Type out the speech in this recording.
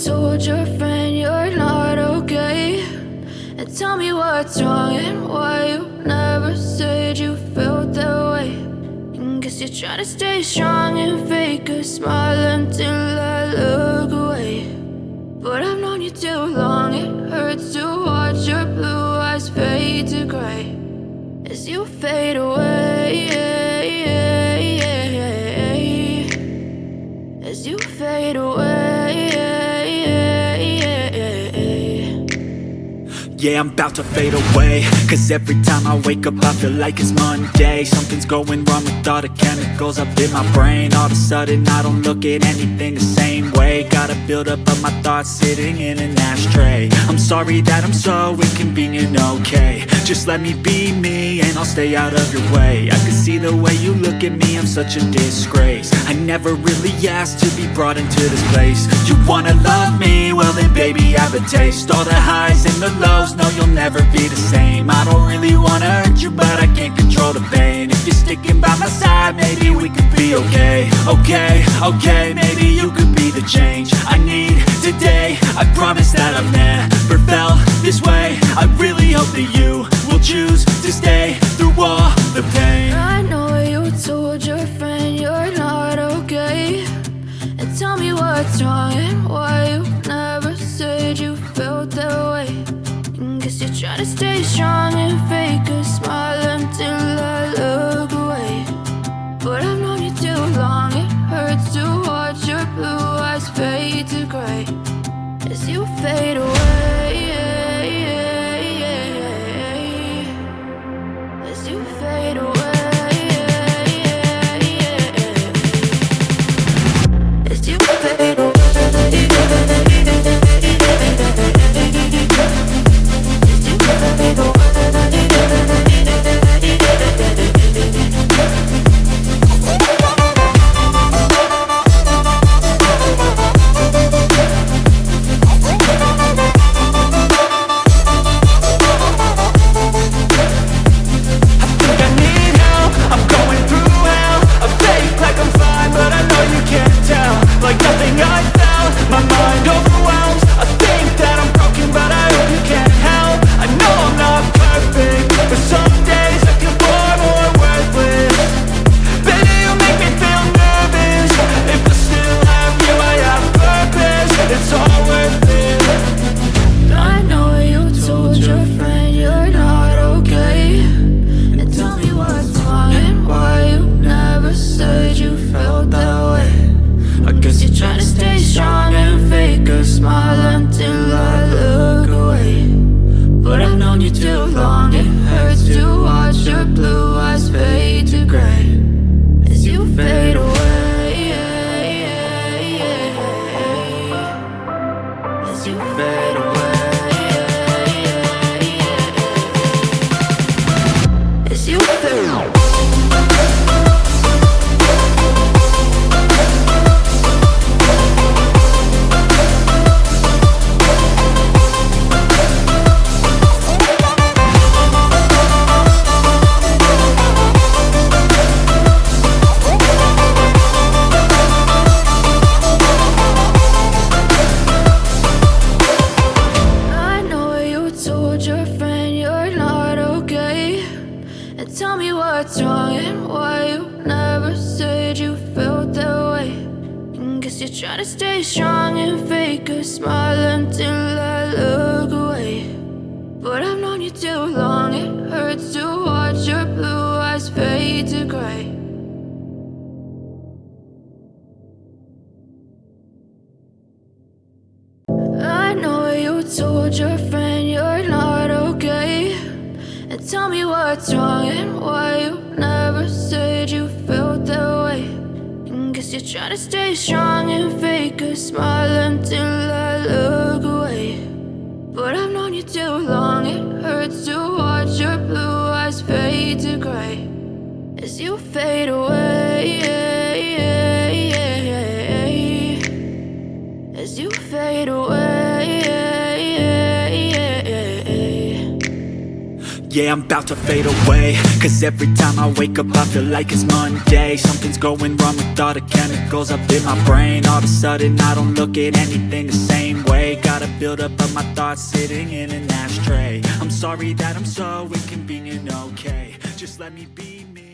told your friend you're not okay, and tell me what's wrong and why you never said you felt that way. And guess you're trying to stay strong and fake a smile until I look away. But I've known you too long, it hurts to watch your blue eyes fade to gray as you fade away, as you fade away. Yeah, I'm about to fade away, cause every time I wake up I feel like it's Monday. Something's going wrong with all the chemicals up in my brain. All of a sudden I don't look at anything the same way. Gotta build up of my thoughts sitting in an ashtray. I'm sorry that I'm so inconvenient, okay. Just let me be me and I'll stay out of your way. I can see the way you look at me, I'm such a disgrace. I never really asked to be brought into this place. You wanna love me? Well then baby have a taste. All the highs and the lows, no you'll never be the same. I don't really wanna hurt you but I can't control the pain. If you're sticking by my side maybe we could be okay. Okay, maybe you could be the change I need today. I promise that I've never felt this way. I really hope that you will choose to stay through all the pain. I know you told your friend you're not okay, and tell me what's wrong and why you never said you felt that way. And guess you're trying to stay strong and fake a smile until I look away. But I've known you too long, it hurts to watch your blue eyes fade to gray as you fade away, as you fade away, as you fade away. Try to stay strong and fake a smile until I look away. But I've known you too long, it hurts to watch your blue eyes fade to gray. I know you told your friend you're not okay, and tell me what's wrong and why you never said you felt that way. Guess you're trying to stay strong and fake a smile until I look away. But I've known you too long, it hurts to watch your blue eyes fade to gray as you fade away, as you fade away. Yeah, I'm about to fade away, cause every time I wake up I feel like it's Monday. Something's going wrong with all the chemicals up in my brain. All of a sudden I don't look at anything the same way. Gotta build up of my thoughts sitting in an ashtray. I'm sorry that I'm so inconvenient, okay? Just let me be me.